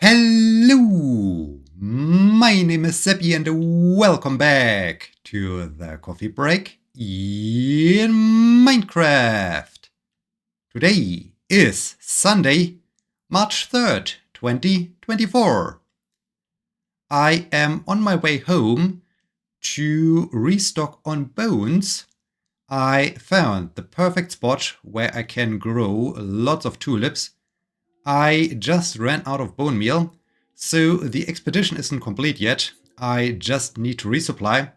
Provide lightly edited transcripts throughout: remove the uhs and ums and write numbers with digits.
Hello, my name is Sebbi and welcome back to the coffee break in Minecraft. Today is Sunday, March 3rd, 2024. I am on my way home to restock on bones. I found the perfect spot where I can grow lots of tulips. I just ran out of bone meal, so the expedition isn't complete yet. I just need to resupply.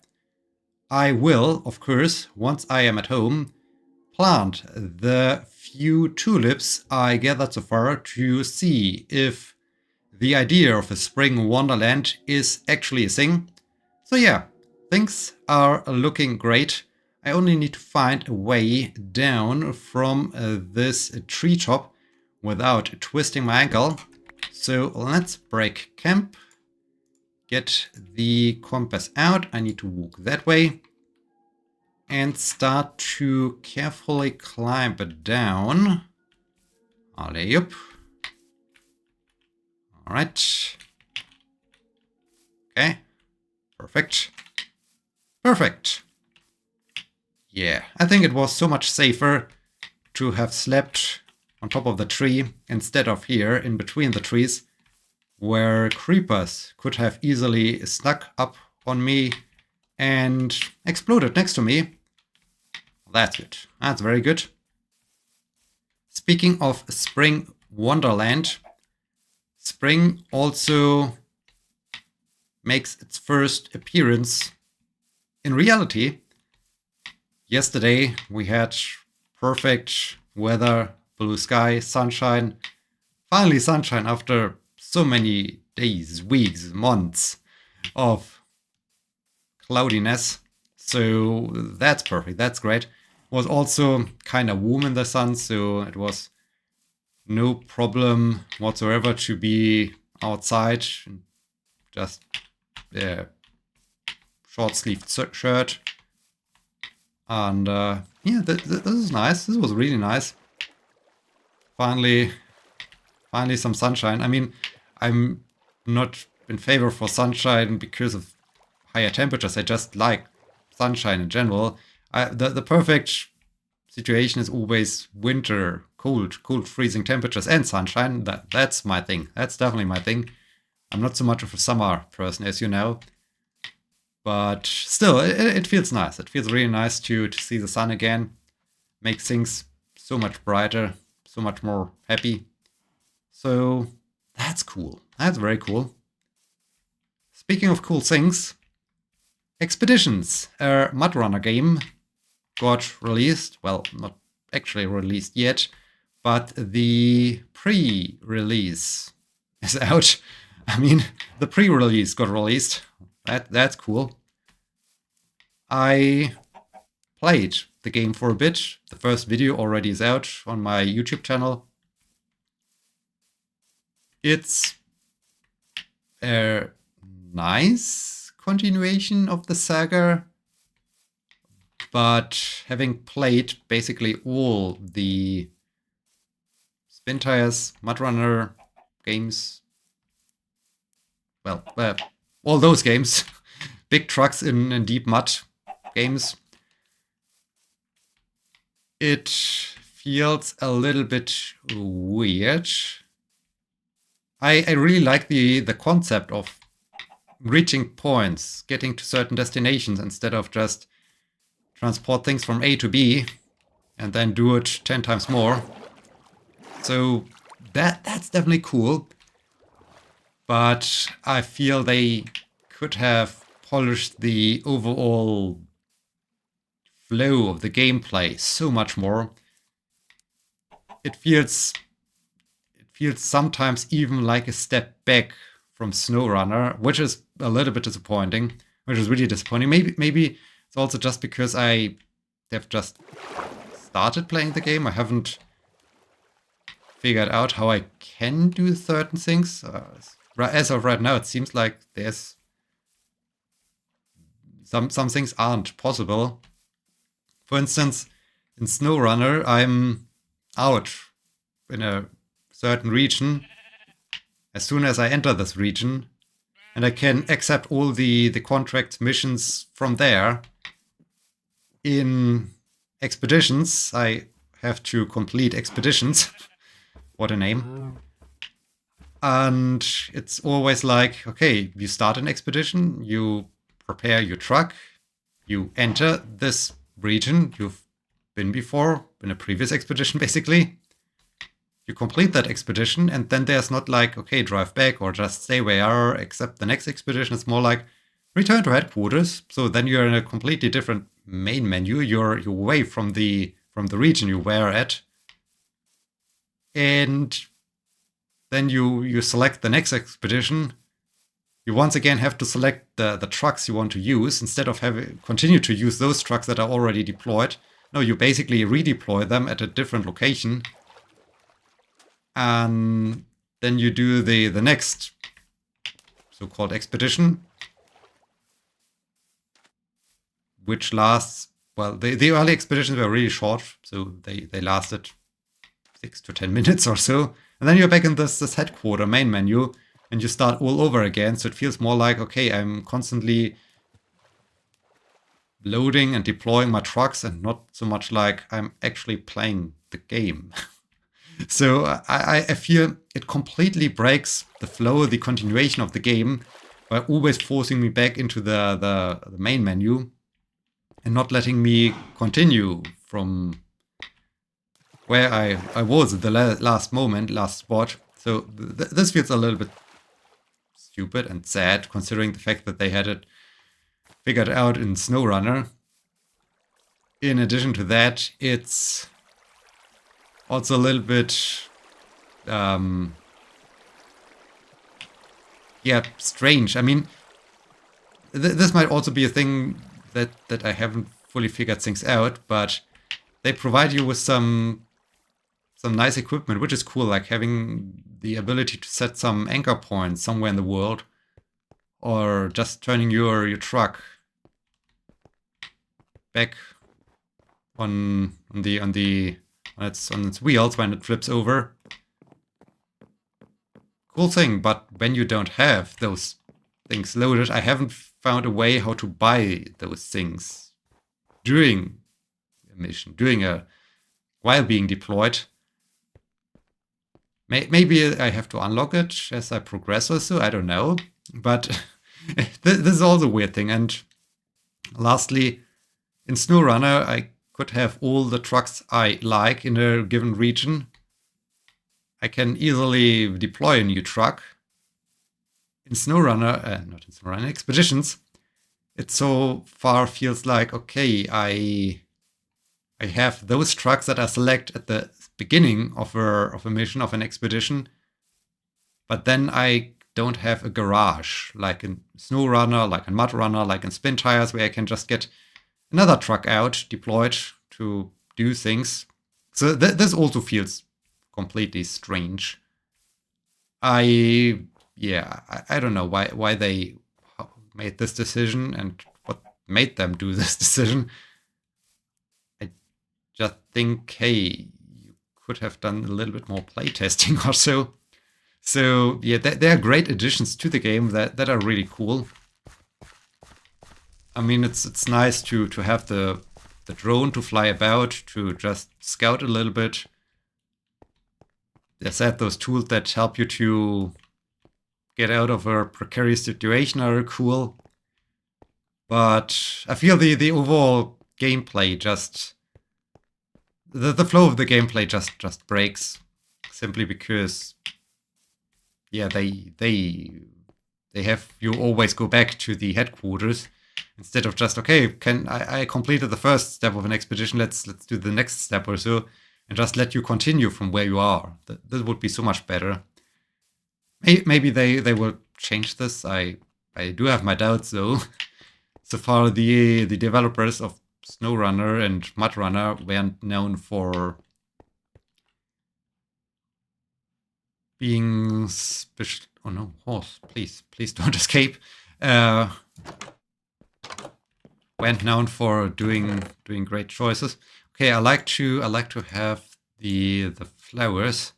I will, of course, once I am at home, plant the few tulips I gathered so far to see if the idea of a spring wonderland is actually a thing. So yeah, things are looking great. I only need to find a way down from this treetop without twisting my ankle. So let's break camp, get the compass out. I need to walk that way and start to carefully climb down. Alley up. All right. Okay. Perfect. Perfect. Yeah, I think it was so much safer to have slept on top of the tree instead of here in between the trees, where creepers could have easily snuck up on me and exploded next to me. That's good. That's very good. Speaking of spring wonderland, spring also makes its first appearance in reality. Yesterday we had perfect weather, blue sky, sunshine. Finally sunshine after so many days, weeks, months of cloudiness. So that's perfect, that's great. It was also kind of warm in the sun, so it was no problem whatsoever to be outside. Just a short-sleeved shirt. And yeah, this is nice. This was really nice. Finally some sunshine. I mean, I'm not in favor for sunshine because of higher temperatures. I just like sunshine in general. The perfect situation is always winter, cold freezing temperatures and sunshine. That's my thing. That's definitely my thing. I'm not so much of a summer person, as you know. But still, it feels nice. It feels really nice to see the sun again. Makes things so much brighter, so much more happy. So that's cool. That's very cool. Speaking of cool things, Expeditions, a Mudrunner game, got released. Well, not actually released yet, but the pre-release is out. I mean, the pre-release got released. That's cool. I played the game for a bit. The first video already is out on my YouTube channel. It's a nice continuation of the saga, but having played basically all the Spin Tires, Mudrunner games, well, all those games, big trucks in deep mud games, it feels a little bit weird. I really like the concept of reaching points, getting to certain destinations instead of just transport things from A to B and then do it 10 times more. So that's definitely cool. But I feel they could have polished the overall flow of the gameplay so much more. It feels sometimes even like a step back from SnowRunner, which is a little bit disappointing, which is really disappointing. Maybe it's also just because I have just started playing the game. I haven't figured out how I can do certain things. As of right now, it seems like there's some things aren't possible. For instance, in SnowRunner, I'm out in a certain region as soon as I enter this region, and I can accept all the contract missions from there. In expeditions, I have to complete expeditions. What a name. And it's always like, okay, you start an expedition, you prepare your truck, you enter this region you've been before, in a previous expedition basically. You complete that expedition, and then there's not like, okay, drive back or just stay where you are, except the next expedition. It's more like, return to headquarters. So then you're in a completely different main menu. You're away from the region you were at. And then you select the next expedition. You once again have to select the trucks you want to use instead of continue to use those trucks that are already deployed. No, you basically redeploy them at a different location. And then you do the next so-called expedition, which lasts, well, the early expeditions were really short, so they lasted 6 to 10 minutes or so. And then you're back in this headquarter main menu, and you start all over again. So it feels more like, okay, I'm constantly loading and deploying my trucks, and not so much like I'm actually playing the game. So I feel it completely breaks the flow, the continuation of the game, by always forcing me back into the main menu and not letting me continue from where I was at the last spot. So this feels a little bit stupid and sad, considering the fact that they had it figured out in SnowRunner. In addition to that, it's also a little bit, strange. I mean, this might also be a thing that I haven't fully figured things out, but they provide you with some nice equipment, which is cool, like having the ability to set some anchor points somewhere in the world, or just turning your truck back on its wheels when it flips over. Cool thing, but when you don't have those things loaded, I haven't found a way how to buy those things during a mission, while being deployed. Maybe I have to unlock it as I progress or so, I don't know. But this is also a weird thing. And lastly, in SnowRunner, I could have all the trucks I like in a given region. I can easily deploy a new truck. In SnowRunner, not in SnowRunner, Expeditions, it so far feels like, okay, I have those trucks that I select at the beginning of a mission, of an expedition, but then I don't have a garage, like in SnowRunner, like in Mudrunner, like in Spin Tires, where I can just get another truck out, deployed to do things. So this also feels completely strange. I don't know why they made this decision and what made them do this decision. I just think, hey, you could have done a little bit more playtesting or so. So yeah, there are great additions to the game that are really cool. I mean, it's nice to have the drone to fly about, to just scout a little bit. As I said, those tools that help you to get out of a precarious situation are cool. But I feel the overall gameplay just... The flow of the gameplay just breaks. Simply because... yeah, they have you always go back to the headquarters. Instead of just, okay, I completed the first step of an expedition, let's do the next step or so, and just let you continue from where you are. This would be so much better. Maybe they will change this. I do have my doubts, though. So far, the developers of SnowRunner and Mudrunner weren't known for being special. Oh no, horse! Please don't escape. Weren't known for doing great choices. Okay, I like to have the flowers.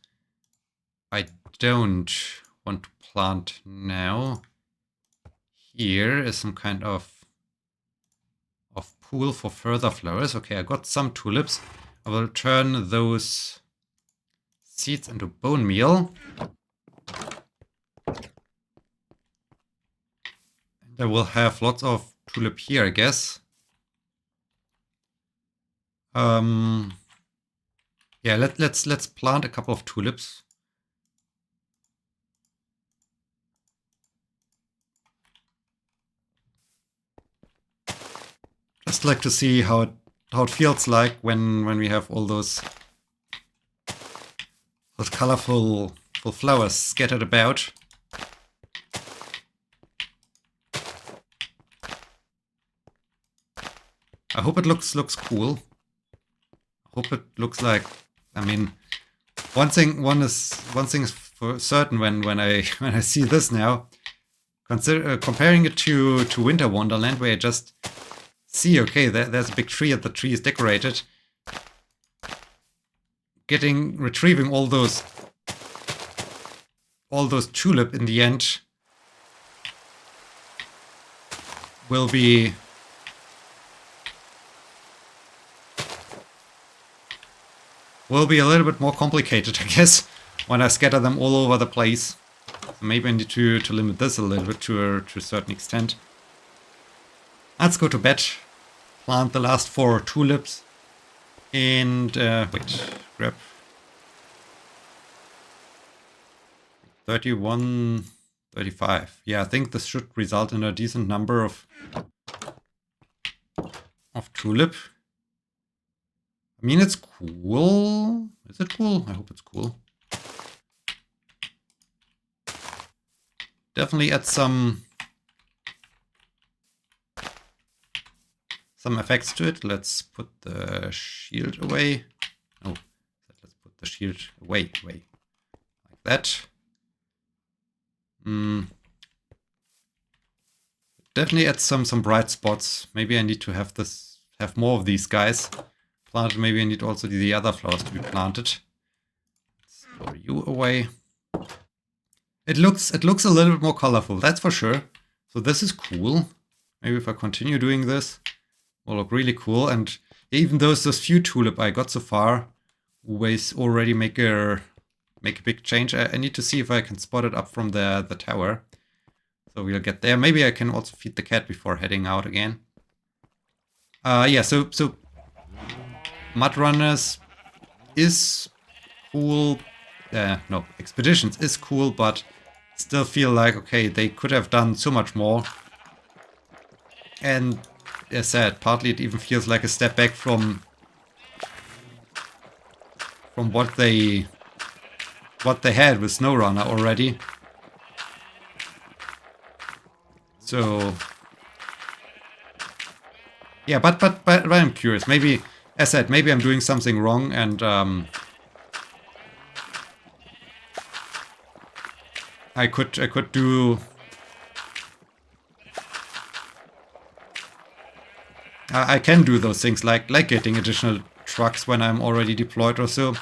I don't want to plant now. Here is some kind of pool for further flowers. Okay, I got some tulips. I will turn those seeds into bone meal. And I will have lots of tulip here, I guess. Yeah, let's plant a couple of tulips. Just like to see how it feels like when we have all those colorful flowers scattered about. I hope it looks cool. I hope it looks like, I mean, one thing is for certain when I see this now, comparing it to Winter Wonderland, where I just see, okay, there's a big tree and the tree is decorated. Retrieving all those tulip in the end will be a little bit more complicated, I guess, when I scatter them all over the place. So maybe I need to limit this a little bit to a certain extent. Let's go to bed. Plant the last 4 tulips. And, wait, grab 31, 35. Yeah, I think this should result in a decent number of tulip. I mean, it's cool. Is it cool? I hope it's cool. Definitely add some effects to it. Let's put the shield away. No, let's put the shield away, like that. Definitely add some bright spots. Maybe I need to have more of these guys planted. Maybe I need also the other flowers to be planted. Let's throw you away. It looks a little bit more colorful, that's for sure. So this is cool. Maybe if I continue doing this, will look really cool. And even those few tulip I got so far already make a big change. I need to see if I can spot it up from the tower. So we'll get there. Maybe I can also feed the cat before heading out again. Yeah, so Mudrunners is cool. No, Expeditions is cool, but still feel like, okay, they could have done so much more. And as I said, partly it even feels like a step back from what they had with SnowRunner already. So yeah, but I'm curious. Maybe, as I said, maybe I'm doing something wrong, and I could do. I can do those things like getting additional trucks when I'm already deployed or so.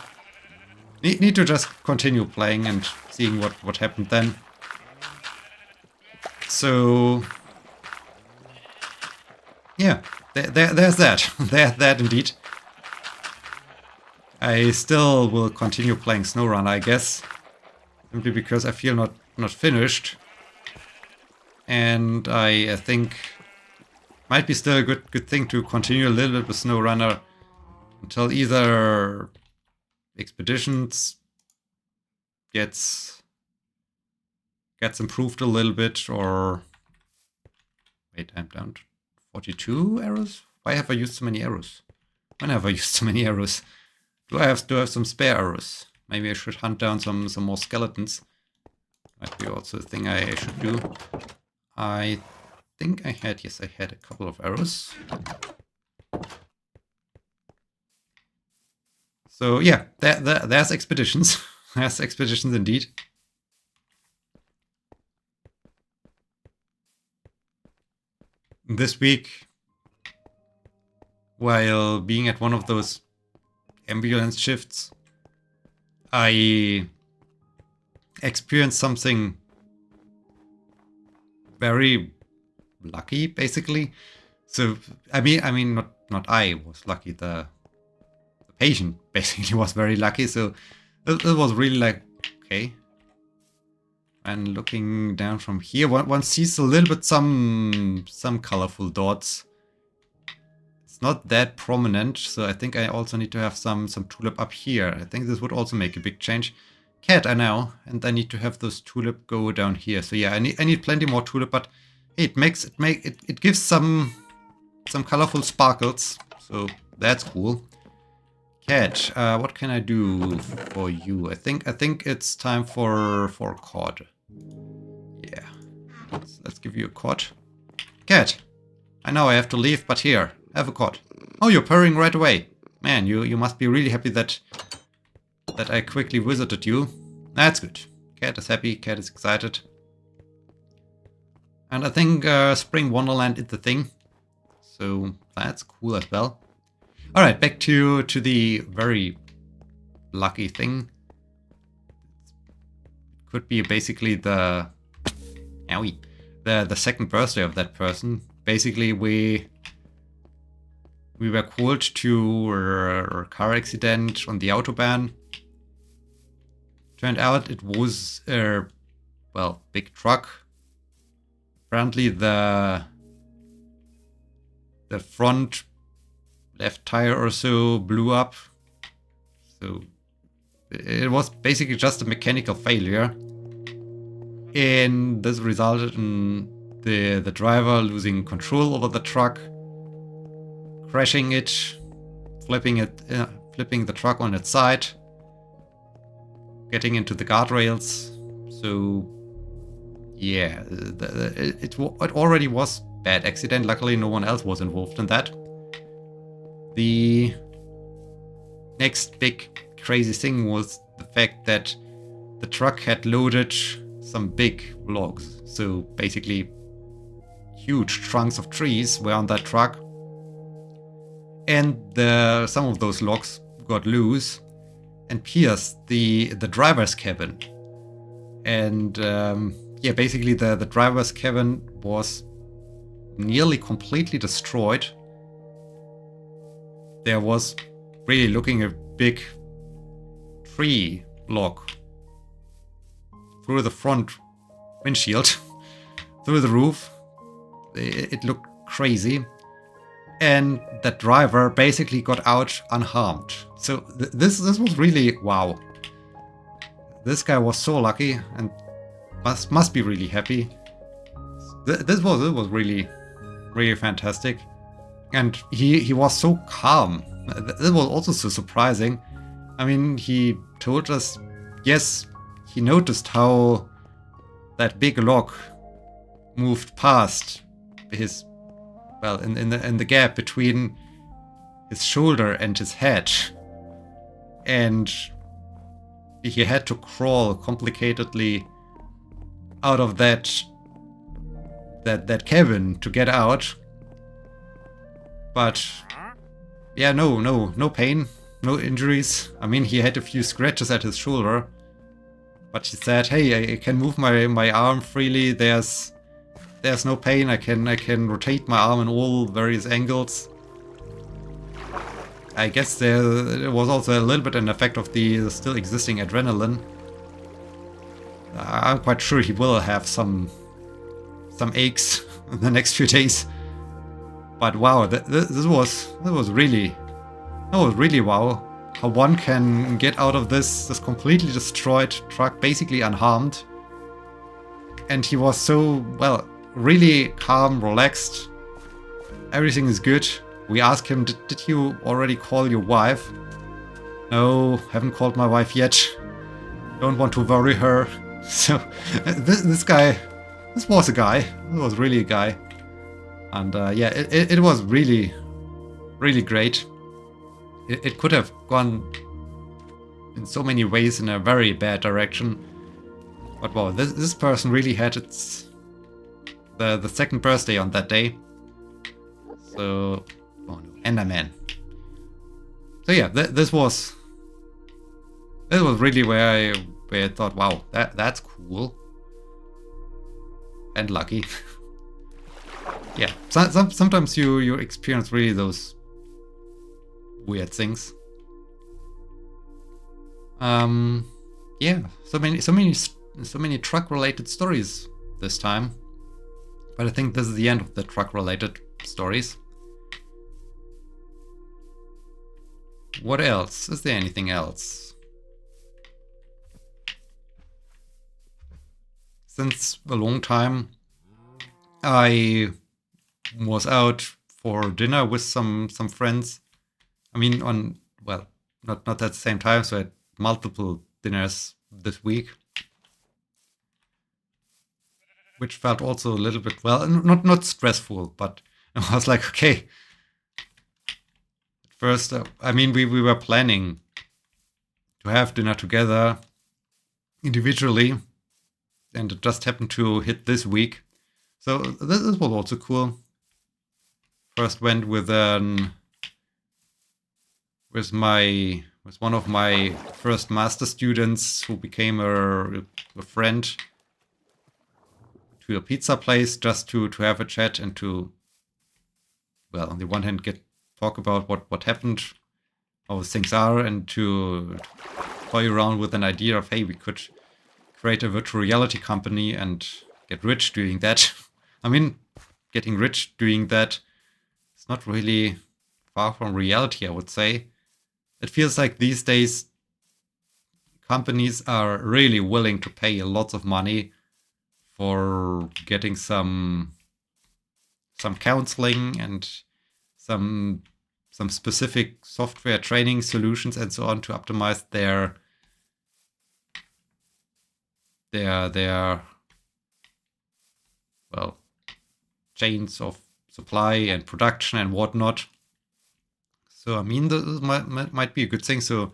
Need to just continue playing and seeing what happened then. So yeah, there's that. There's that indeed. I still will continue playing SnowRunner, I guess, simply because I feel not finished, and I think might be still a good thing to continue a little bit with SnowRunner until either Expeditions gets improved a little bit, or wait, I'm down to 42 arrows. Why have I used so many arrows? When have I used so many arrows? Do I have some spare arrows? Maybe I should hunt down some more skeletons. Might be also a thing I should do. I think I had a couple of arrows. So yeah, there's Expeditions. There's Expeditions indeed. This week, while being at one of those ambulance shifts, I experienced something very lucky, basically. So I mean, not I was lucky. The patient basically was very lucky. So it was really like, okay. And looking down from here, one sees a little bit some colorful dots. It's not that prominent, so I think I also need to have some tulip up here. I think this would also make a big change. Cat, I know, and I need to have those tulip go down here. So yeah, I need plenty more tulip, but hey, it gives some colorful sparkles, so that's cool. Cat, what can I do for you? I think it's time for a cod. Yeah, let's give you a cod. Cat, I know I have to leave, but here, have a cod. Oh, you're purring right away. Man, you must be really happy that I quickly visited you. That's good. Cat is happy, cat is excited. And I think Spring Wonderland is the thing. So that's cool as well. Alright, back to the very lucky thing. Could be basically the second birthday of that person. Basically, we were called to a car accident on the Autobahn. Turned out it was a, well, big truck. Apparently the front left tire or so blew up. So it was basically just a mechanical failure. And this resulted in the driver losing control over the truck, crashing it, flipping the truck on its side, getting into the guardrails. So yeah, it already was a bad accident. Luckily no one else was involved in that. The next big crazy thing was the fact that the truck had loaded some big logs. So basically huge trunks of trees were on that truck. And some of those logs got loose and pierced the driver's cabin. And yeah, basically the driver's cabin was nearly completely destroyed. There was really looking a big tree log through the front windshield, through the roof. It looked crazy. And that driver basically got out unharmed. So this was really wow. This guy was so lucky and must be really happy. This was really fantastic. And he was so calm. This was also so surprising. I mean, he told us, yes, he noticed how that big log moved past his, well, in the gap between his shoulder and his head. And he had to crawl complicatedly out of that cabin to get out. But yeah, no pain, no injuries. I mean, he had a few scratches at his shoulder, but he said, "Hey, I can move my arm freely. There's no pain. I can rotate my arm in all various angles." I guess there was also a little bit an effect of the still existing adrenaline. I'm quite sure he will have some aches in the next few days. But wow, this was really wow. How one can get out of this completely destroyed truck basically unharmed. And he was so, well, really calm, relaxed. Everything is good. We asked him, did you already call your wife? No, haven't called my wife yet. Don't want to worry her. So this guy, this was a guy. This was really a guy. And yeah, it was really great. It could have gone in so many ways in a very bad direction. But wow, this person really had the second birthday on that day. So, oh no, Enderman. So yeah, this was really where where I thought, wow, that's cool and lucky. Yeah, sometimes you experience really those weird things. Yeah, so many truck-related stories this time. But I think this is the end of the truck-related stories. What else? Is there anything else? Since a long time, I was out for dinner with some friends. I mean, not at the same time, so I had multiple dinners this week, which felt also a little bit, well, not stressful, but I was like, okay. At first, I mean, we were planning to have dinner together individually, and it just happened to hit this week. So this was also cool. First went with one of my first master students who became a friend to a pizza place just to have a chat and to, well, on the one hand talk about what happened, how things are, and to toy around with an idea of, hey, we could create a virtual reality company and get rich doing that. I mean, getting rich doing that is not really far from reality, I would say. It feels like these days companies are really willing to pay a lot of money for getting some counseling and some specific software training solutions and so on to optimize their well, chains of supply and production and whatnot. So I mean, this might be a good thing. So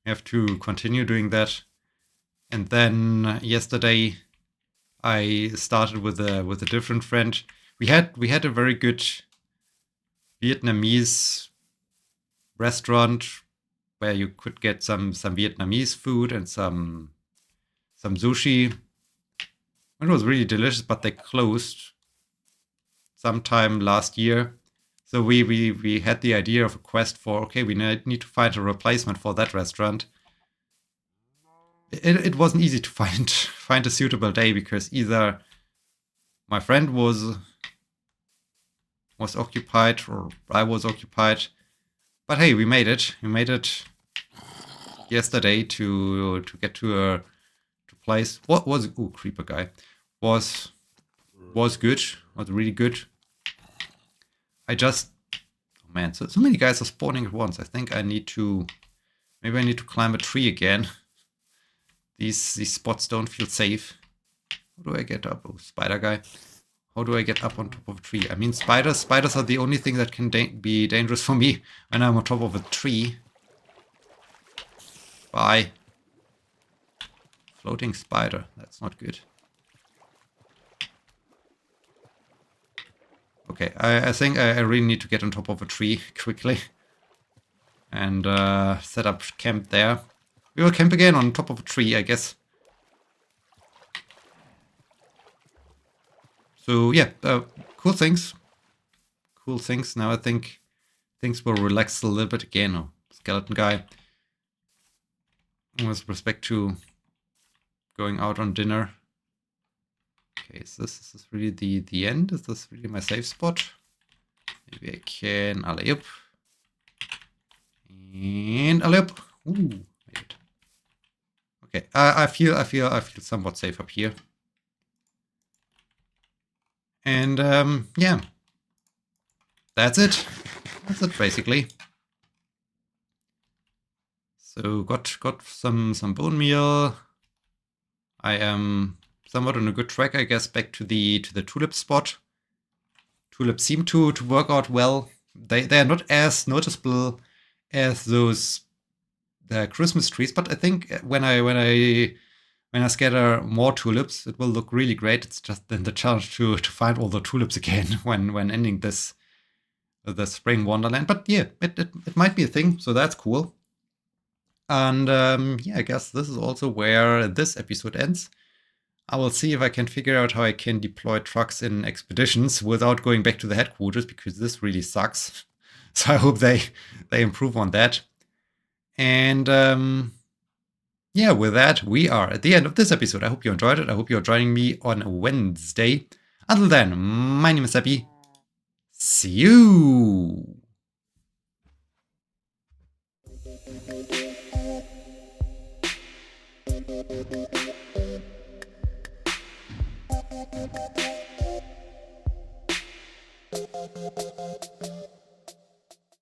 we have to continue doing that. And then yesterday, I started with a different friend. We had a very good Vietnamese restaurant where you could get some Vietnamese food and some sushi. It was really delicious, but they closed sometime last year. So we had the idea of a quest for, okay, we need to find a replacement for that restaurant. It wasn't easy to find a suitable day because either my friend was occupied or I was occupied. But hey, we made it. We made it yesterday to get to a place. What was creeper guy was good. Was really good. Oh man, so many guys are spawning at once. I think maybe I need to climb a tree again. These spots don't feel safe. How do I get up? Oh, spider guy. How do I get up on top of a tree? I mean, spiders are the only thing that can be dangerous for me when I'm on top of a tree. Bye. Floating spider. That's not good. Okay, I think I really need to get on top of a tree quickly and set up camp there. We will camp again on top of a tree, I guess. So yeah, cool things. Cool things. Now I think things will relax a little bit again. Oh, skeleton guy. With respect to going out on dinner. Okay, is this really the end? Is this really my safe spot? Maybe I can alley up. And alley up. Ooh, made it. Okay, I feel somewhat safe up here. And yeah. That's it. That's it basically. So got some bone meal. I am somewhat on a good track, I guess, back to the tulip spot. Tulips seem to work out well. They are not as noticeable as those Christmas trees, but I think when I scatter more tulips, it will look really great. It's just then the challenge to find all the tulips again when ending the spring wonderland. But yeah, it might be a thing, so that's cool. And yeah, I guess this is also where this episode ends. I will see if I can figure out how I can deploy trucks in expeditions without going back to the headquarters, because this really sucks. So I hope they improve on that. And yeah, with that, we are at the end of this episode. I hope you enjoyed it. I hope you're joining me on Wednesday. Until then, my name is Sebbi. See you!